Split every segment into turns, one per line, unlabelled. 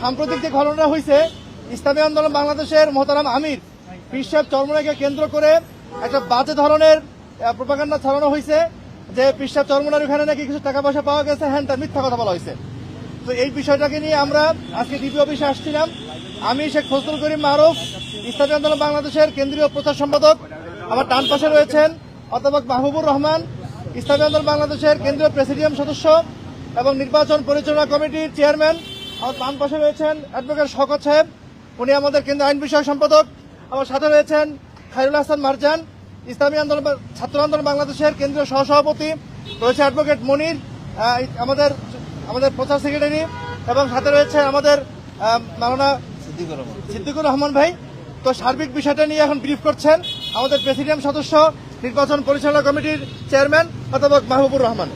সাম্প্রতিক যে ঘটনা হয়েছে, ইসলামী আন্দোলন বাংলাদেশের মোহতারাম আমির পীর সাহেব চরমনাইকে কেন্দ্র করে একটা বাজে ধরনের প্রোপাগান্ডা ছড়ানো হয়েছে যে পীর সাহেব চরমনাইয়ের ওখানে নাকি কিছু টাকা পয়সা পাওয়া গেছে, হ্যাঁ তার মিথ্যা কথা বলা হয়েছে। তো এই বিষয়টাকে নিয়ে আমরা আজকে ডিবি অফিসে আসছিলাম। আমি শেখ ফজলুল করিম মারুফ, ইসলামী আন্দোলন বাংলাদেশের কেন্দ্রীয় প্রচার সম্পাদক। আমার ডান পাশে রয়েছেন অধ্যাপক মাহবুবুর রহমান, ইসলামী আন্দোলন বাংলাদেশের কেন্দ্রীয় প্রেসিডিয়াম সদস্য এবং নির্বাচন পরিচালনা কমিটির চেয়ারম্যান। আমার বাম পাশে রয়েছেন অ্যাডভোকেট শওকত সাহেব, উনি আমাদের কেন্দ্রীয় আইন বিষয়ক সম্পাদক। আমার সাথে রয়েছেন খায়রুল হাসান মারজান, ইসলামী আন্দোলন ছাত্র আন্দোলন বাংলাদেশের কেন্দ্রীয় সহসভাপতি। রয়েছে অ্যাডভোকেট মনির, আমাদের প্রচার সেক্রেটারি, এবং সাথে রয়েছে আমাদের মাওলানা সিদ্দিকুর রহমান ভাই। তো সার্বিক বিষয়টা নিয়ে এখন ব্রিফ করছেন আমাদের প্রেসিডিয়াম সদস্য, নির্বাচন পরিচালনা কমিটির চেয়ারম্যান অধ্যাপক মাহবুবুর রহমান।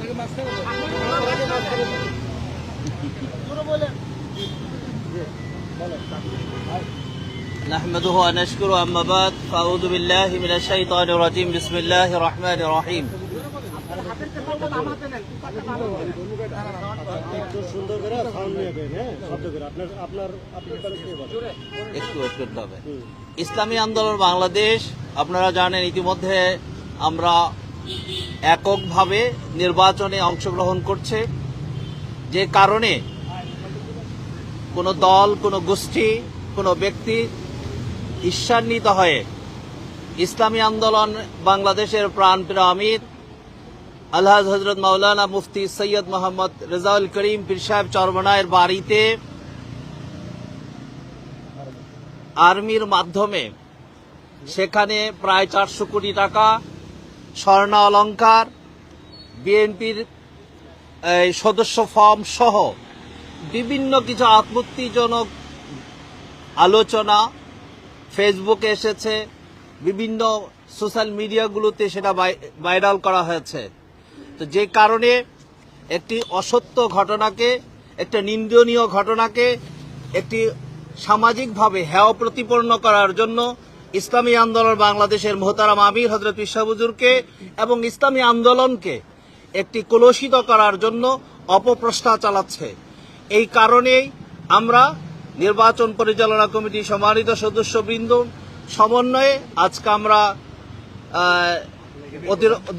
نحمده ونشكره أما بعد فأعوذ بالله من الشيطان الرجيم بسم الله الرحمن الرحيم ইসলামী আন্দোলন বাংলাদেশ, আপনারা জানেন ইতিমধ্যে আমরা এককভাবে নির্বাচনে অংশগ্রহণ করছে, যে কারণে কোনো দল, কোনো গোষ্ঠী, কোনো ব্যক্তি ঈর্ষান্বিত হয়ে ইসলামী আন্দোলন বাংলাদেশের প্রাণপ্রিয় আমির আলহাজ হযরত মাওলানা মুফতি সৈয়দ মোহাম্মদ রেজাউল করিম পীর সাহেব চরমনাইয়ের বাড়িতে আর্মির মাধ্যমে সেখানে প্রায় 400 কোটি টাকা স্বর্ণ অলংকার, বিএনপির সদস্য ফর্ম সহ বিভিন্ন কিছু আপত্তিজনক আলোচনা ফেসবুকে এসেছে, বিভিন্ন সোশ্যাল মিডিয়াগুলোতে সেটা ভাইরাল করা হয়েছে। তো যে কারণে একটি অসত্য ঘটনাকে, একটা নিন্দনীয় ঘটনাকে একটি সামাজিকভাবে হেয় প্রতিপন্ন করার জন্য ইসলামী আন্দোলন বাংলাদেশের মোহতারাম আমির হযরত পীর সাহেব হুজুরকে এবং ইসলামী আন্দোলনকে একটি কলুষিত করার জন্য অপপ্রচেষ্টা চালাচ্ছে। এই কারণেই আমরা নির্বাচন পরিচালনা কমিটির সম্মানিত সদস্যবৃন্দ সমন্বয়ে আজকে আমরা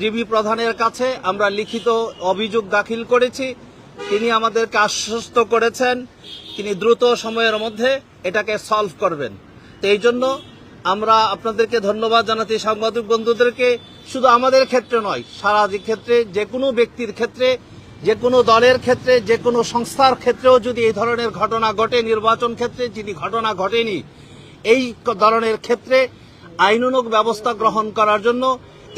ডিবি প্রধানের কাছে আমরা লিখিত অভিযোগ দাখিল করেছি। তিনি আমাদেরকে আশ্বস্ত করেছেন তিনি দ্রুত সময়ের মধ্যে এটাকে সলভ করবেন। তো এই জন্য আমরা আপনাদেরকে ধন্যবাদ জানাতে, সাংবাদিক বন্ধুদেরকে, শুধু আমাদের ক্ষেত্রে নয়, সারা ক্ষেত্রে, যে কোনো ব্যক্তির ক্ষেত্রে, যে কোনো দলের ক্ষেত্রে, যে কোনো সংস্থার ক্ষেত্রেও যদি এই ধরনের ঘটনা ঘটে, নির্বাচন ক্ষেত্রে যদি ঘটনা ঘটেনি, এই ধরনের ক্ষেত্রে আইনানুগ ব্যবস্থা গ্রহণ করার জন্য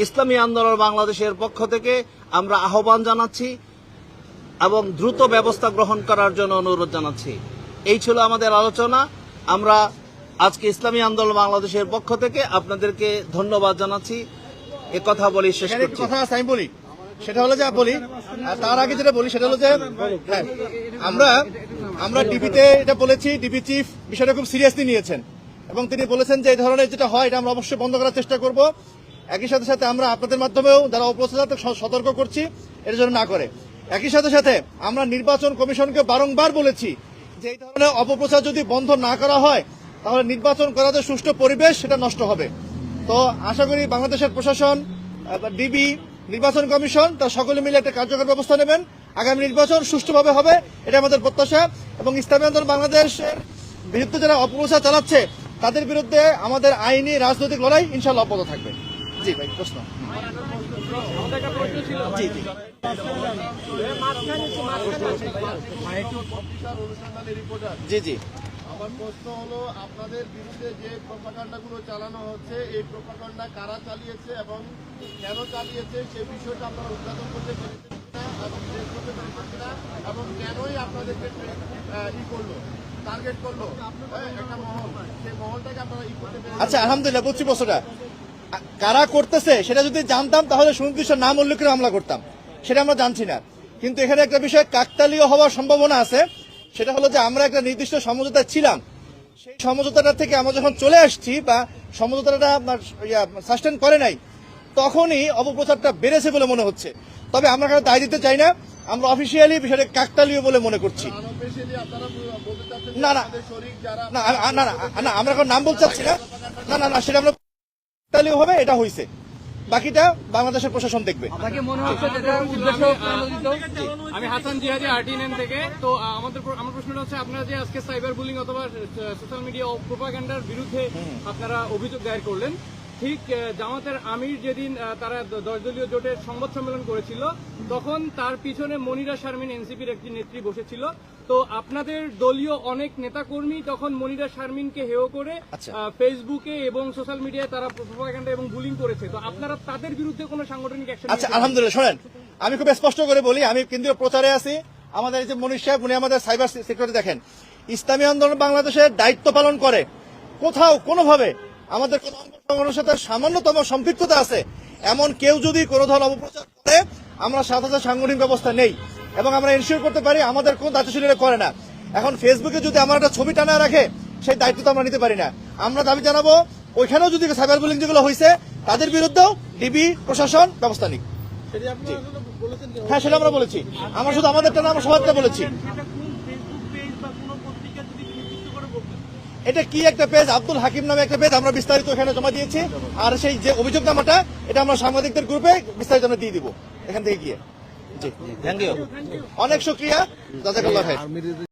ইসলামী আন্দোলন বাংলাদেশের পক্ষ থেকে আমরা আহ্বান জানাচ্ছি এবং দ্রুত ব্যবস্থা গ্রহণ করার জন্য অনুরোধ জানাচ্ছি। এই ছিল আমাদের আলোচনা। আমরা আজকে ইসলামী আন্দোলন বাংলাদেশের পক্ষ থেকে আপনাদেরকে ধন্যবাদ জানাচ্ছি। এ কথা বলি শেষ করছি।
কথা আছে আমি বলি, সেটা হলো যে বলি, তার আগে যেটা বলি সেটা হলো যে হ্যাঁ, আমরা ডিবিতে এটা বলেছি, ডিবি চিফ বিষয়টা খুব সিরিয়াসলি নিয়েছেন এবং তিনি বলেছেন যে এই ধরনের যেটা হয় এটা আমরা অবশ্যই বন্ধ করার চেষ্টা করব। একই সাথে সাথে আমরা আপনাদের মাধ্যমেও যারা অপপ্রচার সতর্ক করছি এর জন্য না করে। একই সাথে সাথে আমরা নির্বাচন কমিশনকে বারংবার বলেছি যে এই ধরনের অপপ্রচার যদি বন্ধ না করা হয় তাহলে নির্বাচন করার যে সুষ্ঠু পরিবেশ সেটা নষ্ট হবে। তো আশা করি বাংলাদেশের প্রশাসন, ডিবি, নির্বাচন কমিশন তার সকলে মিলে একটা কার্যকর ব্যবস্থা নেবেন। আগামী নির্বাচন সুষ্ঠুভাবে হবে, এটা আমাদের প্রত্যাশা। এবং ইসলামী আন্দোলন বাংলাদেশের বিরুদ্ধে যারা অপপ্রচার চালাচ্ছে তাদের বিরুদ্ধে আমাদের আইনি রাজনৈতিক লড়াই ইনশাআল্লাহ অব্যাহত থাকবে। জি ভাই, প্রশ্ন। জি জি জি জি
আমার প্রশ্ন হলো, আপনাদের বিরুদ্ধে যে প্রোপাগান্ডাগুলো চালানো হচ্ছে, এই প্রোপাগান্ডা কারা চালিয়েছে এবং কেন চালিয়েছে সে বিষয়টা আপনারা উদ্ঘাটন করতে পেরেছেন কিনা এবং শেষ করতে পেরেছেন কিনা, এবং কেনই আপনাদেরকে করলো, টার্গেট করলো একটা মহল, সেই মহলটাকে আপনারা করতে পেরেছেন?
আচ্ছা, আলহামদুলিল্লাহ, বুঝছি প্রশ্নটা। কারা করতেছে সেটা যদি জানতাম তাহলে সুনির্দিষ্ট নাম উল্লেখ করে হামলা করতাম, সেটা আমরা জানছি না। কিন্তু এখানে একটা বিষয় কাকতালীয় হওয়ার সম্ভাবনা আছে, সেটা হলো যে আমরা একটা নির্দিষ্ট সমঝোতা ছিলাম, সেই সমঝোতাটা থেকে আমরা যখন চলে আসছি বা সমঝোতাটা সাস্টেন করে নাই, তখনই অপপ্রচারটা বেড়েছে বলে মনে হচ্ছে। তবে আমরা দায় দিতে চাই না, আমরা অফিসিয়ালি বিষয়টা কাকতালীয় বলে মনে করছি।
আনঅফিশিয়ালি আপনারা বলতে চাচ্ছেন
না,
যে
না।
আমাদের শরীক যারা
না না না না, আমরা এখন নাম বলতে চাচ্ছি না। না না না, সেটা আমরা কাকতালীয় হবে, এটা হয়েছে, বাকিটা বাংলাদেশের প্রশাসন দেখবে।
আপনাকে মনে হচ্ছে যেটা উদ্দেশ্য প্রণোদিত? আমি হাসান জিহাদি RT9 থেকে। তো আমার প্রশ্নটা হচ্ছে, আপনারা যে আজকে সাইবার বুলিং অথবা সোশ্যাল মিডিয়া প্রোপাগান্ডার বিরুদ্ধে আপনারা অভিযোগ দায়ের করলেন, ঠিক জামাতের আমির যেদিন তারা 10 দলীয় জোটের সংবাদ সম্মেলন করেছিল, তখন তার পিছনে মনিরা শারমিন এনসিপির একটি নেত্রী বসেছিল। তো আপনাদের দলীয় অনেক নেতাকর্মী তখন মনিরা শারমিনকে হেয় করে
আচ্ছা।
ফেসবুকে এবং সোশ্যাল মিডিয়ায় তারা প্রোপাগান্ডা এবং বুলিং করেছে। তো আপনারা তাদের বিরুদ্ধে কোনো সাংগঠনিক অ্যাকশন?
আচ্ছা, আলহামদুলিল্লাহ, শোনেন, আমি খুব স্পষ্ট করে বলি, আমি কেন্দ্রীয় প্রচারে আছি। আমাদের এই যে মনীষ সাহেব, উনি আমাদের সাইবার সিকিউরিটি দেখেন, ইসলামী আন্দোলন বাংলাদেশের দায়িত্ব পালন করে। কোথাও কোনোভাবে আমাদের কোনো সংগঠনের সাথে সামান্যতম সম্পৃক্ততা আছে এমন কেউ যদি কোনো ধরনের অপপ্রচার করে, আমরা সাথে সাথে সাংগঠনিক ব্যবস্থা নেই এবং আমরা এনশিওর করতে পারি আমাদের কোনো দায়িত্বশীলরা করে না। এখন ফেসবুকে যদি আমার একটা ছবি টানা রাখে, সেই দায়িত্ব তো আমরা নিতে পারি না। আমরা দাবি জানাবো ওইখানেও যদি সাইবার বুলিং যেগুলো হয়েছে তাদের বিরুদ্ধেও ডিবি প্রশাসন ব্যবস্থা নিক। হ্যাঁ, সেটা আমরা বলেছি। আমরা শুধু আমাদেরটা না, আমরা সবাইটা বলেছি। এটা কি একটা পেজ, আব্দুল হাকিম নামে একটা পেজ, আমরা বিস্তারিত এখানে জমা দিয়েছি। আর সেই যে অভিযোগনামাটা, এটা আমরা সাংবাদিকদের গ্রুপে বিস্তারিত আমরা দিয়ে দিব এখান থেকে গিয়ে। জি,
থ্যাংক ইউ।
অনেক শুক্রিয়া, জাযাকাল্লাহ খাইর।